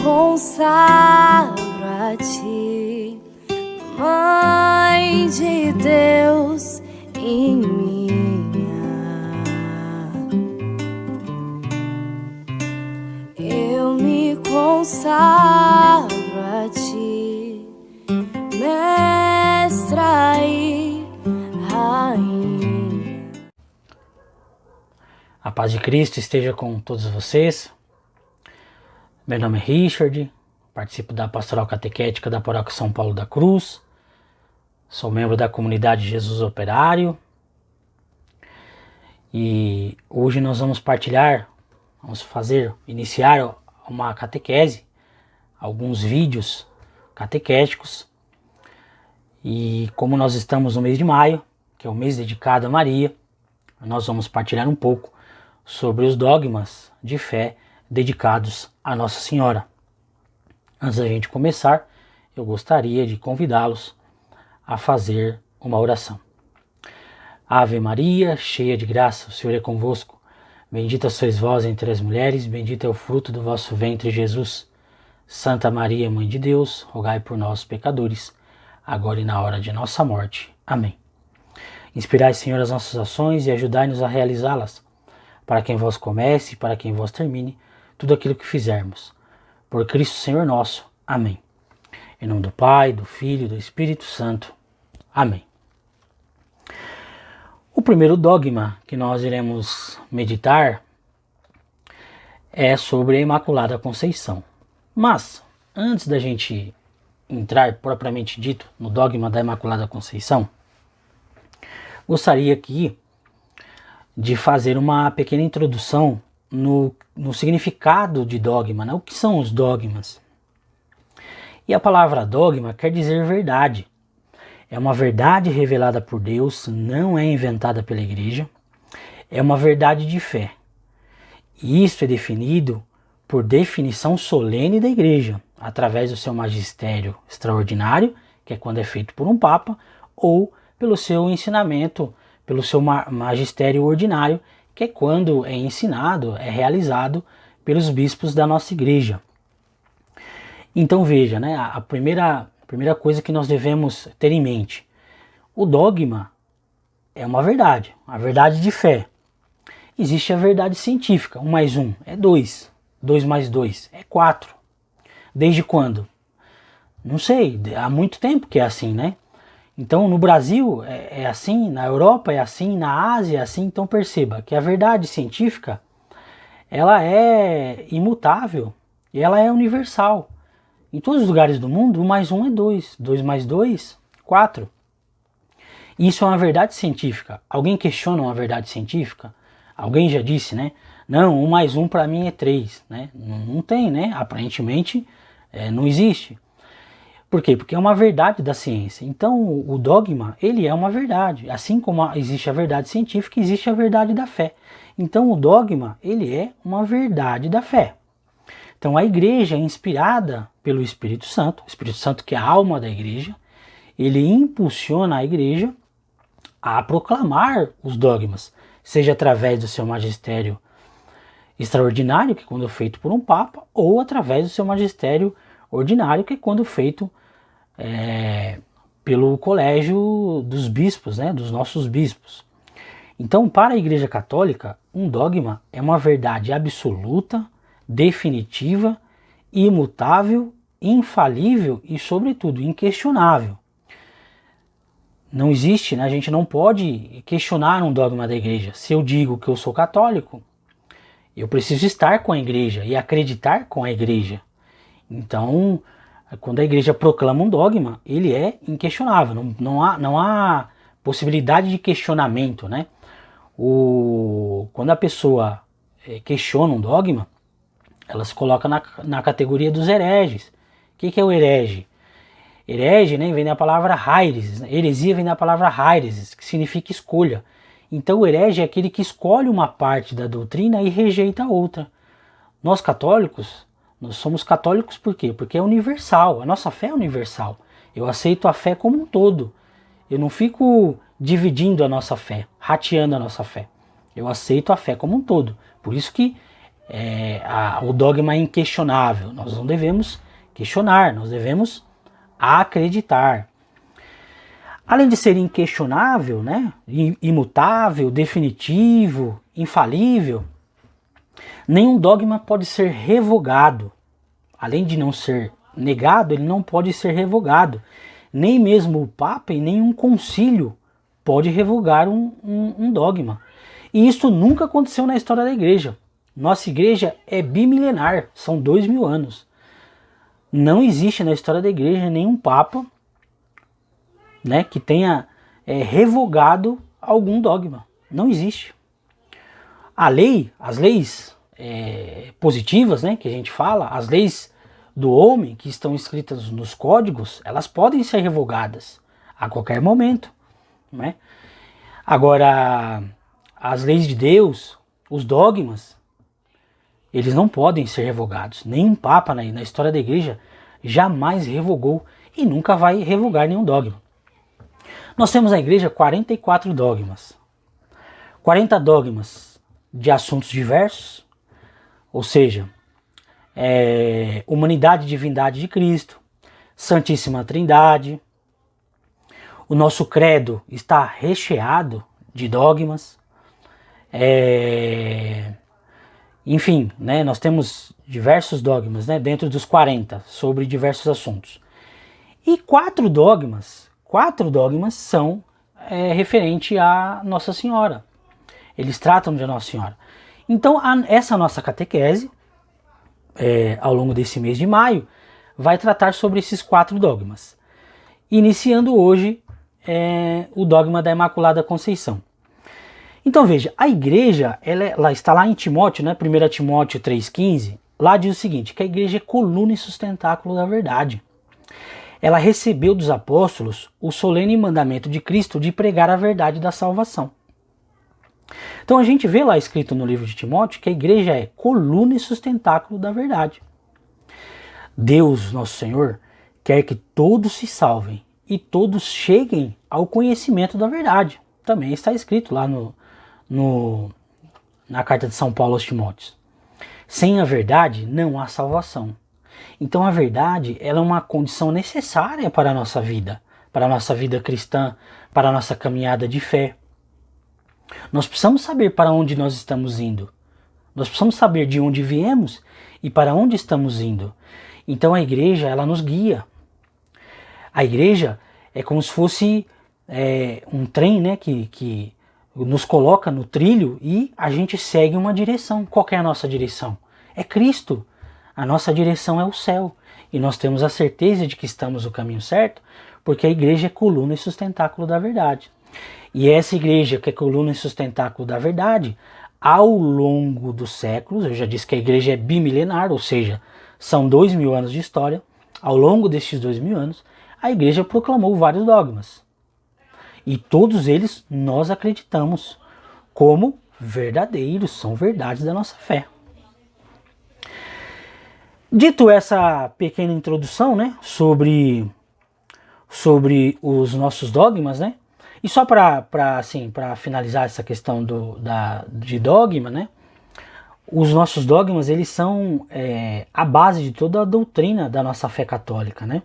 consagro a ti, Mãe de Deus e minha. Eu me consagro a ti, Mestra e Rainha. A paz de Cristo esteja com todos vocês. Meu nome é Richard, participo da Pastoral Catequética da Paróquia São Paulo da Cruz, sou membro da comunidade Jesus Operário e hoje nós vamos iniciar uma catequese, alguns vídeos catequéticos. E como nós estamos no mês de maio, que é o mês dedicado a Maria, nós vamos partilhar um pouco sobre os dogmas de fé dedicados a Nossa Senhora. Antes da gente começar, eu gostaria de convidá-los a fazer uma oração. Ave Maria, cheia de graça, o Senhor é convosco. Bendita sois vós entre as mulheres, bendito é o fruto do vosso ventre, Jesus. Santa Maria, Mãe de Deus, rogai por nós, pecadores, agora e na hora de nossa morte. Amém. Inspirai, Senhor, as nossas ações e ajudai-nos a realizá-las, para quem vós comece e para quem vós termine tudo aquilo que fizermos. Por Cristo Senhor nosso. Amém. Em nome do Pai, do Filho e do Espírito Santo. Amém. O primeiro dogma que nós iremos meditar é sobre a Imaculada Conceição. Mas, antes da gente entrar propriamente dito no dogma da Imaculada Conceição, gostaria aqui de fazer uma pequena introdução no significado de dogma, né? O que são os dogmas? E a palavra dogma quer dizer verdade. É uma verdade revelada por Deus, não é inventada pela igreja, é uma verdade de fé. E isso é definido por definição solene da igreja, através do seu magistério extraordinário, que é quando é feito por um papa, ou pelo seu ensinamento, pelo seu magistério ordinário, que é quando é ensinado, é realizado pelos bispos da nossa igreja. Então veja, né, a primeira coisa que nós devemos ter em mente: o dogma é uma verdade, a verdade de fé. Existe a verdade científica, 1 mais 1 é 2, 2 mais 2 é 4. Desde quando? Não sei, há muito tempo que é assim, né? Então no Brasil é assim, na Europa é assim, na Ásia é assim. Então perceba que a verdade científica, ela é imutável e ela é universal. Em todos os lugares do mundo, 1 mais 1 é 2, 2 mais 2, 4. Isso é uma verdade científica. Alguém questiona uma verdade científica? Alguém já disse, né? Não, 1 mais 1 para mim é 3, né? Não tem, né? Aparentemente não existe. Por quê? Porque é uma verdade da ciência. Então o dogma, ele é uma verdade. Assim como existe a verdade científica, existe a verdade da fé. Então o dogma, ele é uma verdade da fé. Então a igreja é inspirada pelo Espírito Santo, o Espírito Santo que é a alma da igreja, ele impulsiona a igreja a proclamar os dogmas, seja através do seu magistério extraordinário, que é quando feito por um papa, ou através do seu magistério ordinário, que é quando feito pelo colégio dos bispos, né, dos nossos bispos. Então, para a Igreja Católica, um dogma é uma verdade absoluta, definitiva, imutável, infalível e, sobretudo, inquestionável. Não existe, né, a gente não pode questionar um dogma da igreja. Se eu digo que eu sou católico, eu preciso estar com a igreja e acreditar com a igreja. Então, quando a igreja proclama um dogma, ele é inquestionável, não há possibilidade de questionamento, né? Quando a pessoa questiona um dogma, ela se coloca na categoria dos hereges. O que é o herege? Herege, né, vem da palavra haireses, né? Heresia vem da palavra haireses, que significa escolha. Então o herege é aquele que escolhe uma parte da doutrina e rejeita a outra. Nós católicos, nós somos católicos por quê? Porque é universal, a nossa fé é universal. Eu aceito a fé como um todo. Eu não fico dividindo a nossa fé, rateando a nossa fé. Eu aceito a fé como um todo. Por isso que o dogma é inquestionável. Nós não devemos questionar, nós devemos acreditar. Além de ser inquestionável, né, imutável, definitivo, infalível, nenhum dogma pode ser revogado. Além de não ser negado, ele não pode ser revogado. Nem mesmo o Papa e nem um concílio pode revogar um dogma. E isso nunca aconteceu na história da igreja. Nossa igreja é bimilenar, são 2000 anos. Não existe na história da igreja nenhum Papa, né, que tenha revogado algum dogma. Não existe. As leis positivas, né, que a gente fala, as leis do homem que estão escritas nos códigos, elas podem ser revogadas a qualquer momento, né? Agora, as leis de Deus, os dogmas, eles não podem ser revogados. Nenhum Papa na história da igreja jamais revogou e nunca vai revogar nenhum dogma. Nós temos na igreja 44 dogmas. 40 dogmas de assuntos diversos, ou seja, humanidade e divindade de Cristo, Santíssima Trindade. O nosso credo está recheado de dogmas. Enfim, né, nós temos diversos dogmas, né, dentro dos 40 sobre diversos assuntos. E 4 dogmas são referente a Nossa Senhora. Eles tratam de Nossa Senhora. Então, essa nossa catequese, ao longo desse mês de maio, vai tratar sobre esses 4 dogmas. Iniciando hoje o dogma da Imaculada Conceição. Então veja, a igreja, ela está lá em Timóteo, né, 1 Timóteo 3,15, lá diz o seguinte, que a igreja é coluna e sustentáculo da verdade. Ela recebeu dos apóstolos o solene mandamento de Cristo de pregar a verdade da salvação. Então a gente vê lá escrito no livro de Timóteo que a igreja é coluna e sustentáculo da verdade. Deus, nosso Senhor, quer que todos se salvem e todos cheguem ao conhecimento da verdade. Também está escrito lá na carta de São Paulo aos Timóteos. Sem a verdade não há salvação. Então a verdade, ela é uma condição necessária para a nossa vida cristã, para a nossa caminhada de fé. Nós precisamos saber para onde nós estamos indo. Nós precisamos saber de onde viemos e para onde estamos indo. Então a igreja, ela nos guia. A igreja é como se fosse um trem, né, que nos coloca no trilho e a gente segue uma direção. Qual que é a nossa direção? É Cristo. A nossa direção é o céu. E nós temos a certeza de que estamos no caminho certo, porque a igreja é coluna e sustentáculo da verdade. E essa igreja que é coluna e sustentáculo da verdade, ao longo dos séculos, eu já disse que a igreja é bimilenar, ou seja, são 2000 anos de história. Ao longo destes 2000 anos, a igreja proclamou vários dogmas. E todos eles nós acreditamos como verdadeiros, são verdades da nossa fé. Dito essa pequena introdução, né, sobre os nossos dogmas, né, e só para finalizar essa questão de dogma, né, os nossos dogmas, eles são a base de toda a doutrina da nossa fé católica, né,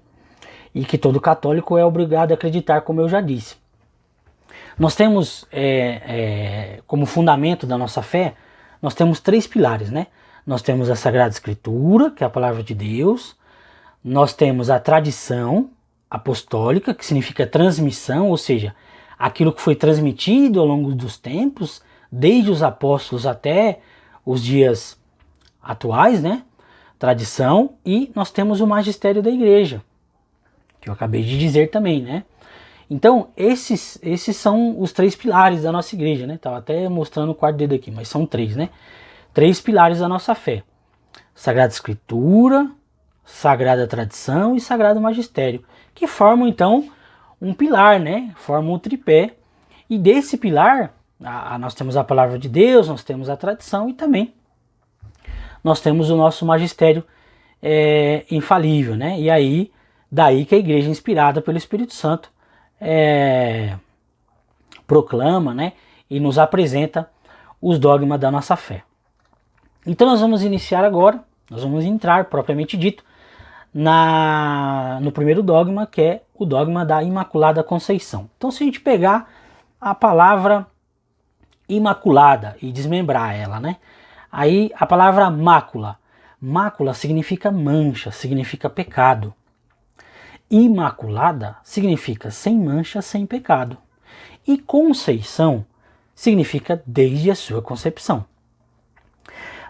e que todo católico é obrigado a acreditar, como eu já disse. Nós temos, como fundamento da nossa fé, nós temos 3 pilares, né? Nós temos a Sagrada Escritura, que é a palavra de Deus. Nós temos a tradição apostólica, que significa transmissão, ou seja, aquilo que foi transmitido ao longo dos tempos, desde os apóstolos até os dias atuais, né? Tradição. E nós temos o magistério da igreja, que eu acabei de dizer também, né? Então, esses são os 3 pilares da nossa igreja, né? Estava até mostrando o 4º dedo aqui, mas são 3, né? 3 pilares da nossa fé. Sagrada Escritura, Sagrada Tradição e Sagrado Magistério, que formam, então, um pilar, né? Formam um tripé. E desse pilar, nós temos a palavra de Deus, nós temos a tradição e também nós temos o nosso magistério infalível, né? E aí, daí que a igreja inspirada pelo Espírito Santo proclama, né, e nos apresenta os dogmas da nossa fé. Então nós vamos iniciar agora, nós vamos entrar, propriamente dito, no primeiro dogma, que é o dogma da Imaculada Conceição. Então, se a gente pegar a palavra imaculada e desmembrar ela, né? Aí a palavra mácula. Mácula significa mancha, significa pecado. Imaculada significa sem mancha, sem pecado. E Conceição significa desde a sua concepção.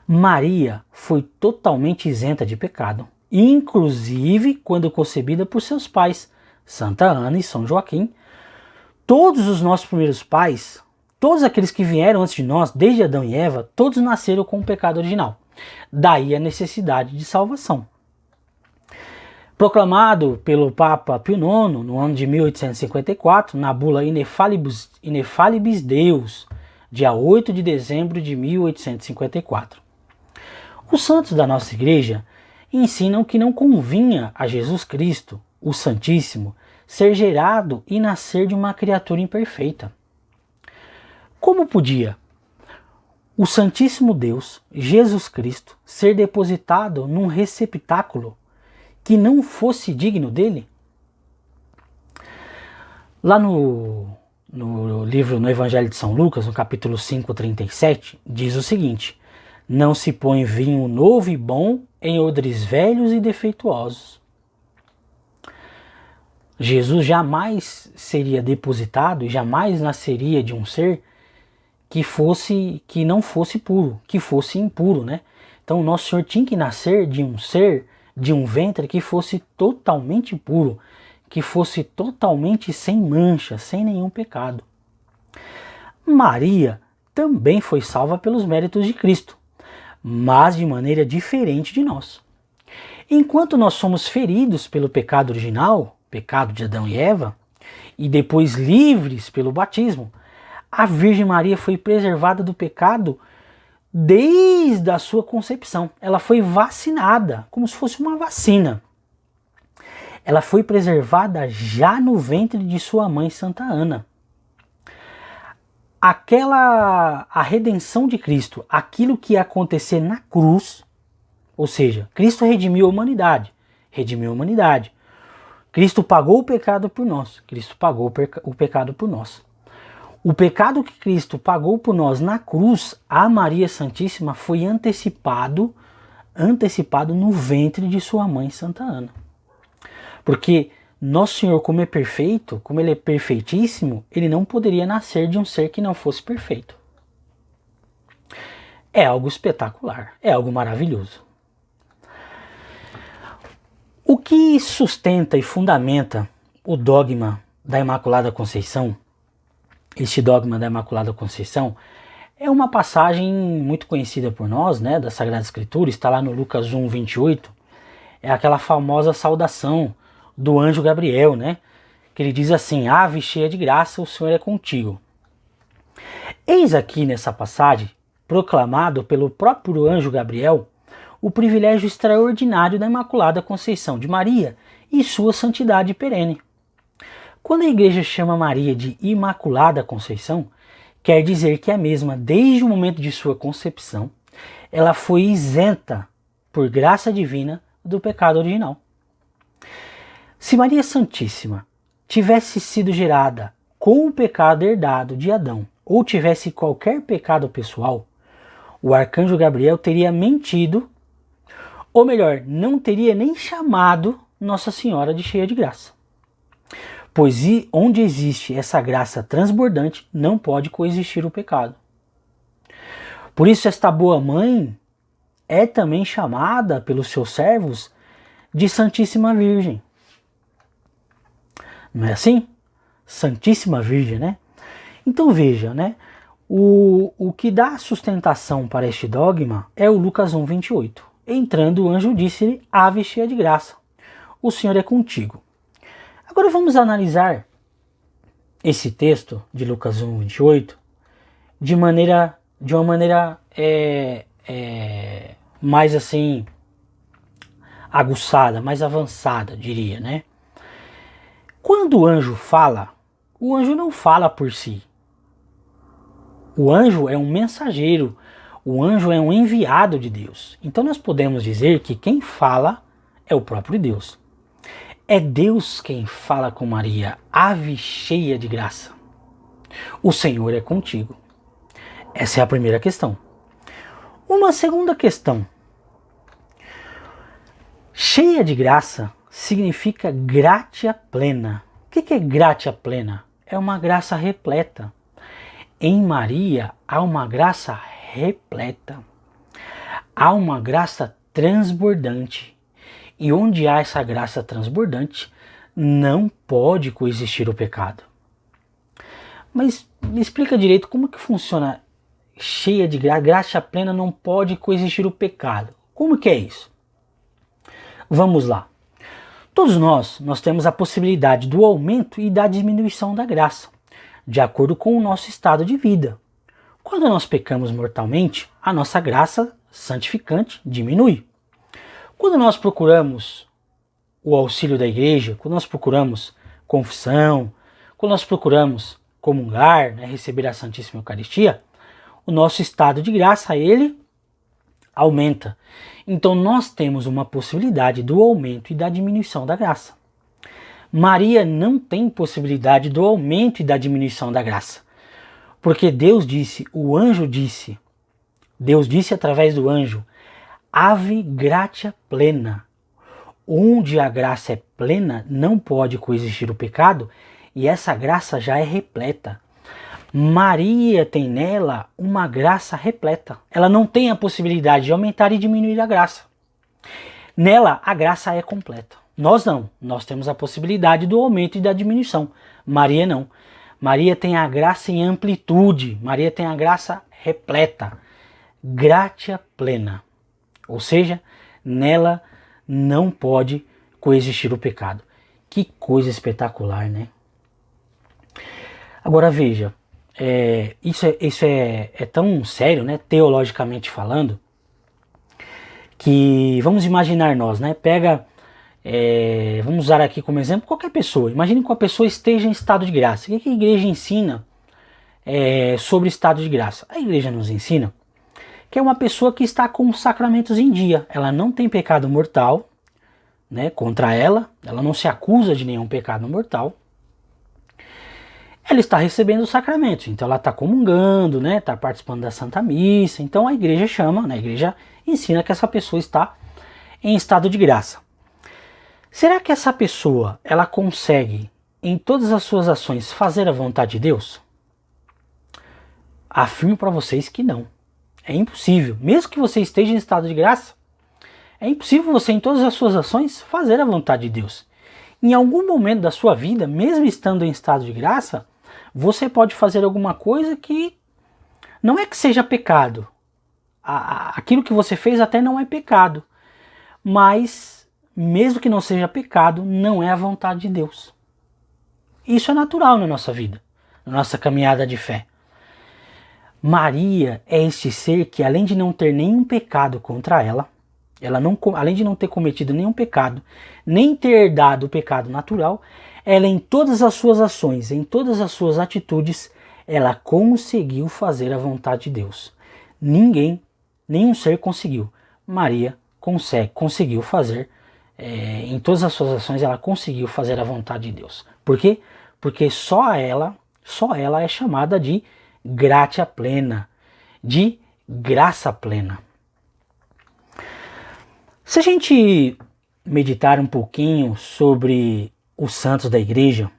Maria foi totalmente isenta de pecado, inclusive quando concebida por seus pais, Santa Ana e São Joaquim. Todos os nossos primeiros pais, todos aqueles que vieram antes de nós, desde Adão e Eva, todos nasceram com o pecado original. Daí a necessidade de salvação. Proclamado pelo Papa Pio IX, no ano de 1854, na bula Inefalibus Deus, dia 8 de dezembro de 1854. Os santos da nossa igreja ensinam que não convinha a Jesus Cristo, o Santíssimo, ser gerado e nascer de uma criatura imperfeita. Como podia o Santíssimo Deus, Jesus Cristo, ser depositado num receptáculo que não fosse digno dele? Lá no livro, no Evangelho de São Lucas, no capítulo 5:37, diz o seguinte: não se põe vinho novo e bom em odres velhos e defeituosos. Jesus jamais seria depositado e jamais nasceria de um ser que não fosse puro, que fosse impuro, né? Então o nosso Senhor tinha que nascer de um ser, de um ventre que fosse totalmente puro, que fosse totalmente sem mancha, sem nenhum pecado. Maria também foi salva pelos méritos de Cristo, mas de maneira diferente de nós. Enquanto nós somos feridos pelo pecado original, pecado de Adão e Eva, e depois livres pelo batismo, a Virgem Maria foi preservada do pecado desde a sua concepção. Ela foi vacinada, como se fosse uma vacina. Ela foi preservada já no ventre de sua mãe Santa Ana. A redenção de Cristo, aquilo que ia acontecer na cruz, ou seja, Cristo redimiu a humanidade, Cristo pagou o pecado por nós, Cristo pagou o pecado por nós. O pecado que Cristo pagou por nós na cruz, a Maria Santíssima, foi antecipado no ventre de sua mãe Santa Ana. Porque Nosso Senhor, como é perfeito, como ele é perfeitíssimo, ele não poderia nascer de um ser que não fosse perfeito. É algo espetacular, é algo maravilhoso. O que sustenta e fundamenta o dogma da Imaculada Conceição, este dogma da Imaculada Conceição, é uma passagem muito conhecida por nós, né, da Sagrada Escritura, está lá no Lucas 1:28, é aquela famosa saudação do anjo Gabriel, né, que ele diz assim: ave cheia de graça, o Senhor é contigo. Eis aqui nessa passagem, proclamado pelo próprio anjo Gabriel, o privilégio extraordinário da Imaculada Conceição de Maria e sua santidade perene. Quando a igreja chama Maria de Imaculada Conceição, quer dizer que a mesma, desde o momento de sua concepção, ela foi isenta, por graça divina, do pecado original. Se Maria Santíssima tivesse sido gerada com o pecado herdado de Adão, ou tivesse qualquer pecado pessoal, o arcanjo Gabriel teria mentido, ou melhor, não teria nem chamado Nossa Senhora de cheia de graça. Pois onde existe essa graça transbordante, não pode coexistir o pecado. Por isso esta boa mãe é também chamada pelos seus servos de Santíssima Virgem. Não é assim? Santíssima Virgem, né? Então veja, né? O que dá sustentação para este dogma é o Lucas 1:28. Entrando o anjo disse-lhe: ave cheia de graça, o Senhor é contigo. Agora vamos analisar esse texto de Lucas 1:28 de uma maneira mais assim aguçada, mais avançada, diria, né? Quando o anjo não fala por si. O anjo é um mensageiro. O anjo é um enviado de Deus. Então nós podemos dizer que quem fala é o próprio Deus. É Deus quem fala com Maria, ave cheia de graça. O Senhor é contigo. Essa é a primeira questão. Uma segunda questão. Cheia de graça significa gratia plena. O que é gratia plena? É uma graça repleta. Em Maria há uma graça repleta. Há uma graça transbordante. E onde há essa graça transbordante, não pode coexistir o pecado. Mas me explica direito como que funciona cheia de graça, graça plena não pode coexistir o pecado. Como que é isso? Vamos lá. Todos nós temos a possibilidade do aumento e da diminuição da graça, de acordo com o nosso estado de vida. Quando nós pecamos mortalmente, a nossa graça santificante diminui. Quando nós procuramos o auxílio da igreja, quando nós procuramos confissão, quando nós procuramos comungar, receber a Santíssima Eucaristia, o nosso estado de graça, ele aumenta. Então nós temos uma possibilidade do aumento e da diminuição da graça. Maria não tem possibilidade do aumento e da diminuição da graça. Porque Deus disse, o anjo disse, Deus disse através do anjo, ave gratia plena. Onde a graça é plena, não pode coexistir o pecado, e essa graça já é repleta. Maria tem nela uma graça repleta. Ela não tem a possibilidade de aumentar e diminuir a graça. Nela, a graça é completa. Nós não. Nós temos a possibilidade do aumento e da diminuição. Maria não. Maria tem a graça em amplitude. Maria tem a graça repleta. Gratia plena. Ou seja, nela não pode coexistir o pecado. Que coisa espetacular, né? Agora veja, isso é tão sério, né, teologicamente falando, que vamos imaginar nós, né, vamos usar aqui como exemplo qualquer pessoa. Imagine que a pessoa esteja em estado de graça. O que a igreja ensina sobre estado de graça? A igreja nos ensina que é uma pessoa que está com os sacramentos em dia. Ela não tem pecado mortal, né, contra ela não se acusa de nenhum pecado mortal. Ela está recebendo os sacramentos, então ela está comungando, né, está participando da Santa Missa. Então a igreja chama, né, a igreja ensina que essa pessoa está em estado de graça. Será que essa pessoa, ela consegue, em todas as suas ações, fazer a vontade de Deus? Afirmo para vocês que não. É impossível. Mesmo que você esteja em estado de graça, é impossível você, em todas as suas ações, fazer a vontade de Deus. Em algum momento da sua vida, mesmo estando em estado de graça, você pode fazer alguma coisa que não é que seja pecado. Aquilo que você fez até não é pecado. Mas, mesmo que não seja pecado, não é a vontade de Deus. Isso é natural na nossa vida, na nossa caminhada de fé. Maria é este ser que, além de não ter nenhum pecado contra ela além de não ter cometido nenhum pecado, nem ter herdado o pecado natural, ela em todas as suas ações, em todas as suas atitudes, ela conseguiu fazer a vontade de Deus. Nenhum ser conseguiu. Maria conseguiu fazer, em todas as suas ações, ela conseguiu fazer a vontade de Deus. Por quê? Porque só ela é chamada de gratia plena, de graça plena. Se a gente meditar um pouquinho sobre os santos da igreja,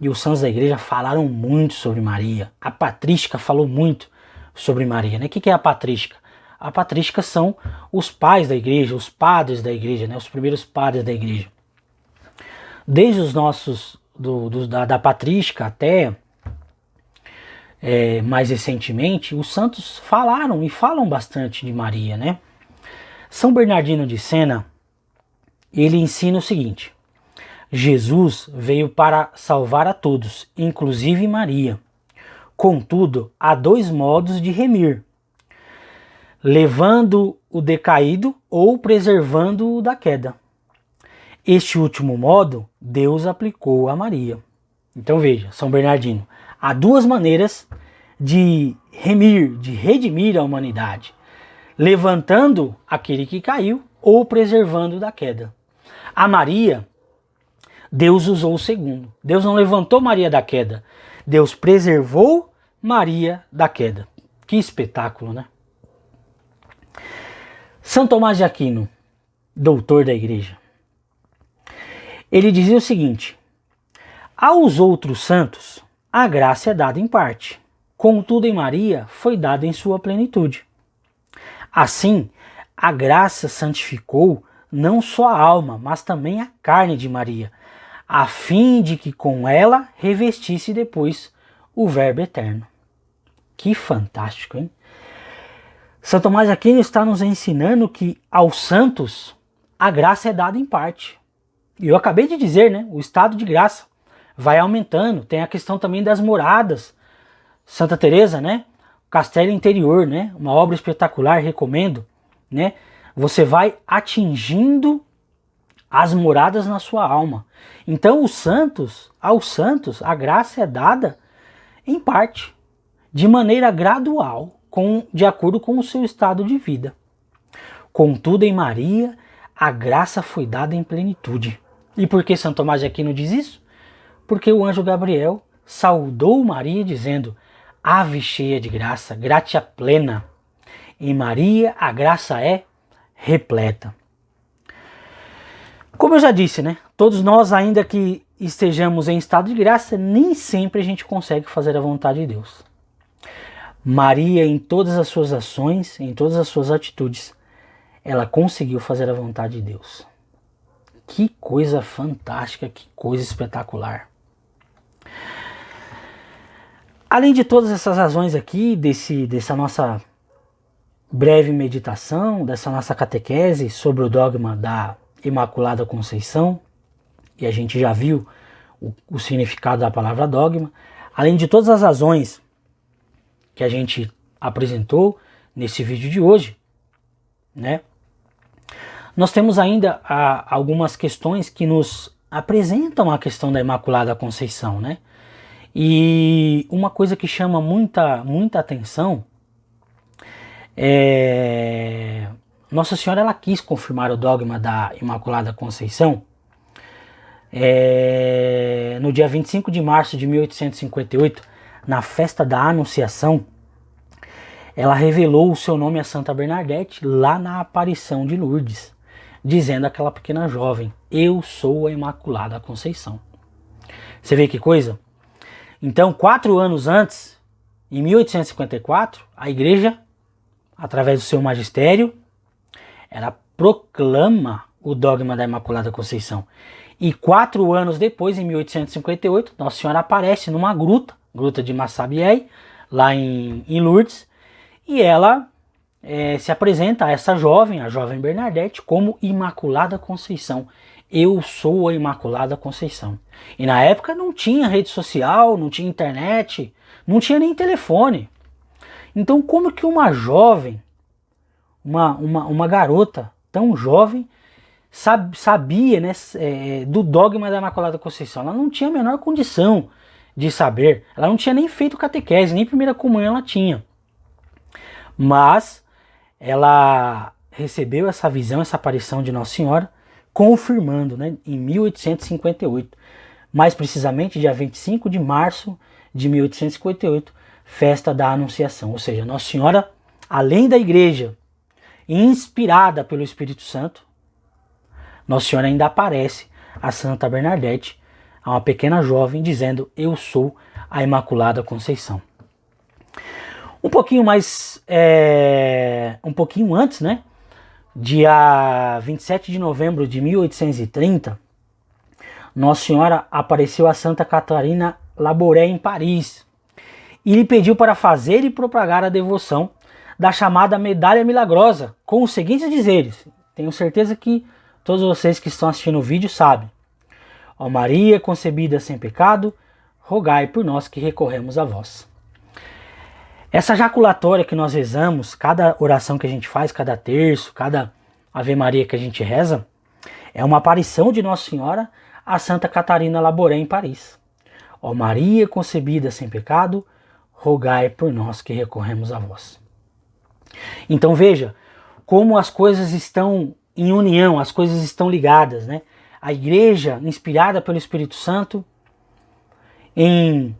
e os santos da igreja falaram muito sobre Maria, a patrística falou muito sobre Maria, né? O que é a patrística? A patrística são os pais da igreja, os padres da igreja, né? Os primeiros padres da igreja. Desde os nossos, da patrística até mais recentemente, os santos falaram e falam bastante de Maria, né? São Bernardino de Sena, ele ensina o seguinte: Jesus veio para salvar a todos, inclusive Maria. Contudo, há dois modos de remir: levando o decaído ou preservando-o da queda. Este último modo, Deus aplicou a Maria. Então veja, São Bernardino, há duas maneiras de remir, de redimir a humanidade. levantando aquele que caiu ou preservando da queda. A Maria, Deus usou o segundo. Deus não levantou Maria da queda, Deus preservou Maria da queda. Que espetáculo, né? São Tomás de Aquino, doutor da igreja, ele dizia o seguinte: aos outros santos a graça é dada em parte, contudo em Maria foi dada em sua plenitude. Assim, a graça santificou não só a alma, mas também a carne de Maria, a fim de que com ela revestisse depois o Verbo eterno. Que fantástico, hein? São Tomás de Aquino está nos ensinando que aos santos a graça é dada em parte. E eu acabei de dizer, né? O estado de graça vai aumentando. Tem a questão também das moradas. Santa Teresa, né? Castelo Interior, né? Uma obra espetacular, recomendo, né? Você vai atingindo as moradas na sua alma. Então aos santos, a graça é dada em parte, de maneira gradual, de acordo com o seu estado de vida. Contudo, em Maria, a graça foi dada em plenitude. E por que São Tomás de Aquino diz isso? Porque o anjo Gabriel saudou Maria dizendo: Ave cheia de graça, gratia plena. Em Maria a graça é repleta. Como eu já disse, né? Todos nós, ainda que estejamos em estado de graça, nem sempre a gente consegue fazer a vontade de Deus. Maria, em todas as suas ações, em todas as suas atitudes, ela conseguiu fazer a vontade de Deus. Que coisa fantástica, que coisa espetacular. Além de todas essas razões aqui, dessa nossa breve meditação, dessa nossa catequese sobre o dogma da Imaculada Conceição, e a gente já viu o significado da palavra dogma, além de todas as razões que a gente apresentou nesse vídeo de hoje, né? Nós temos ainda algumas questões que nos apresentam a questão da Imaculada Conceição, né? E uma coisa que chama muita atenção é... Nossa Senhora, ela quis confirmar o dogma da Imaculada Conceição no dia 25 de março de 1858, na festa da Anunciação. Ela revelou o seu nome a Santa Bernadette lá na aparição de Lourdes, dizendo àquela pequena jovem: eu sou a Imaculada Conceição. Você vê que coisa? Então, 4 anos antes, em 1854, a igreja, através do seu magistério, ela proclama o dogma da Imaculada Conceição. E 4 anos depois, em 1858, Nossa Senhora aparece numa gruta de Massabielle, lá em Lourdes, e ela se apresenta a essa jovem, a jovem Bernadette, como Imaculada Conceição. Eu sou a Imaculada Conceição. E na época não tinha rede social, não tinha internet, não tinha nem telefone. Então como que uma jovem, uma garota tão jovem, sabia, né, do dogma da Imaculada Conceição? Ela não tinha a menor condição de saber. Ela não tinha nem feito catequese, nem primeira comunhão ela tinha. Mas ela recebeu essa visão, essa aparição de Nossa Senhora, confirmando, né, em 1858. Mais precisamente, dia 25 de março de 1858, festa da Anunciação. Ou seja, Nossa Senhora, além da igreja, inspirada pelo Espírito Santo, Nossa Senhora ainda aparece a Santa Bernadette, a uma pequena jovem, dizendo: eu sou a Imaculada Conceição. Um pouquinho antes, né? Dia 27 de novembro de 1830, Nossa Senhora apareceu a Santa Catarina Labouré em Paris e lhe pediu para fazer e propagar a devoção da chamada Medalha Milagrosa, com os seguintes dizeres. Tenho certeza que todos vocês que estão assistindo o vídeo sabem. Ó Maria, concebida sem pecado, rogai por nós que recorremos a vós. Essa jaculatória que nós rezamos, cada oração que a gente faz, cada terço, cada Ave Maria que a gente reza, é uma aparição de Nossa Senhora a Santa Catarina Labouré em Paris. Ó Maria, concebida sem pecado, rogai por nós que recorremos a vós. Então veja, como as coisas estão em união, as coisas estão ligadas, né? A igreja, inspirada pelo Espírito Santo, em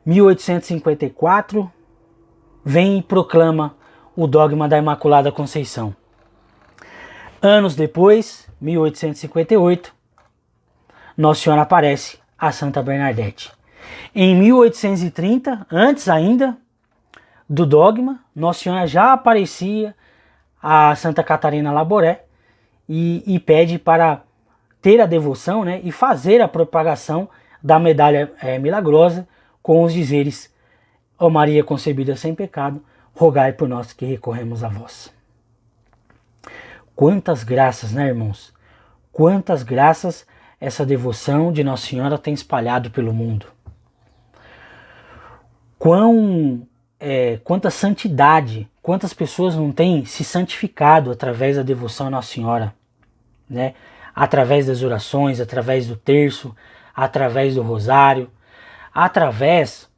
1854, vem e proclama o dogma da Imaculada Conceição. Anos depois, 1858, Nossa Senhora aparece a Santa Bernadette. Em 1830, antes ainda do dogma, Nossa Senhora já aparecia a Santa Catarina Laboré e pede para ter a devoção, né, e fazer a propagação da medalha milagrosa com os dizeres: ó Maria concebida sem pecado, rogai por nós que recorremos a vós. Quantas graças, né, irmãos? Quantas graças essa devoção de Nossa Senhora tem espalhado pelo mundo. Quanta santidade, quantas pessoas não têm se santificado através da devoção a Nossa Senhora, né? Através das orações, através do terço, através do rosário, através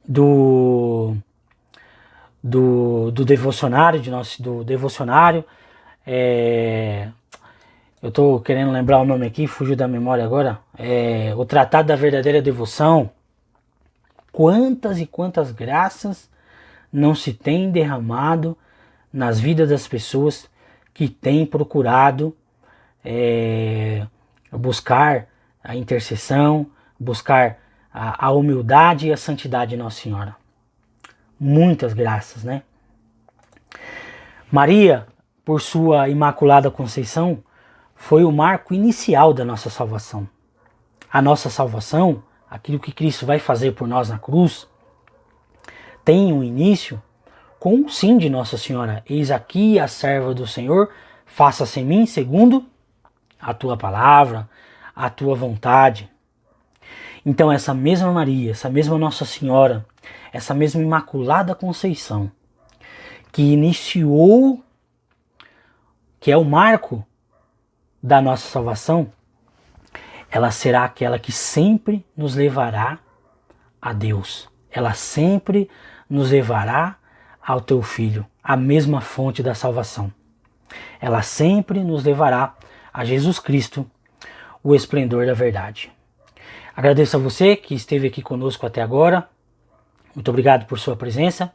do devocionário, do devocionário. Eu estou querendo lembrar o nome aqui, fugiu da memória agora. O Tratado da Verdadeira Devoção. Quantas e quantas graças não se tem derramado nas vidas das pessoas que têm procurado buscar a intercessão, buscar a humildade e a santidade de Nossa Senhora. Muitas graças, né? Maria, por sua Imaculada Conceição, foi o marco inicial da nossa salvação. A nossa salvação, aquilo que Cristo vai fazer por nós na cruz, tem um início com o sim de Nossa Senhora. Eis aqui a serva do Senhor, faça-se em mim segundo a tua palavra, a tua vontade. Então essa mesma Maria, essa mesma Nossa Senhora, essa mesma Imaculada Conceição, que iniciou, que é o marco da nossa salvação, ela será aquela que sempre nos levará a Deus. Ela sempre nos levará ao teu Filho, a mesma fonte da salvação. Ela sempre nos levará a Jesus Cristo, o esplendor da verdade. Agradeço a você que esteve aqui conosco até agora. Muito obrigado por sua presença.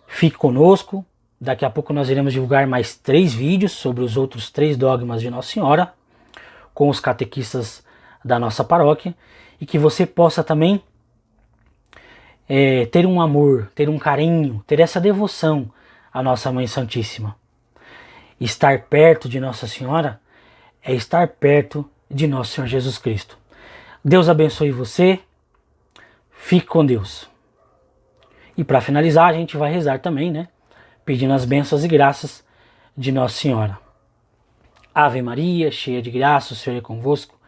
Fique conosco. Daqui a pouco nós iremos divulgar mais 3 vídeos sobre os outros 3 dogmas de Nossa Senhora, com os catequistas da nossa paróquia, e que você possa também ter um amor, ter um carinho, ter essa devoção à nossa Mãe Santíssima. Estar perto de Nossa Senhora é estar perto de Nosso Senhor Jesus Cristo. Deus abençoe você, fique com Deus. E para finalizar, a gente vai rezar também, né? Pedindo as bênçãos e graças de Nossa Senhora. Ave Maria, cheia de graça, o Senhor é convosco.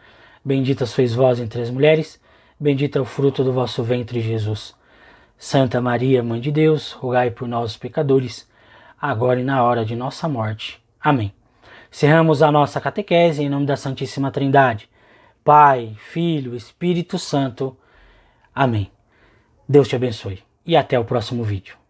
Bendita sois vós entre as mulheres, bendito é o fruto do vosso ventre, Jesus. Santa Maria, Mãe de Deus, rogai por nós, pecadores, agora e na hora de nossa morte. Amém. Encerramos a nossa catequese em nome da Santíssima Trindade, Pai, Filho, Espírito Santo. Amém. Deus te abençoe e até o próximo vídeo.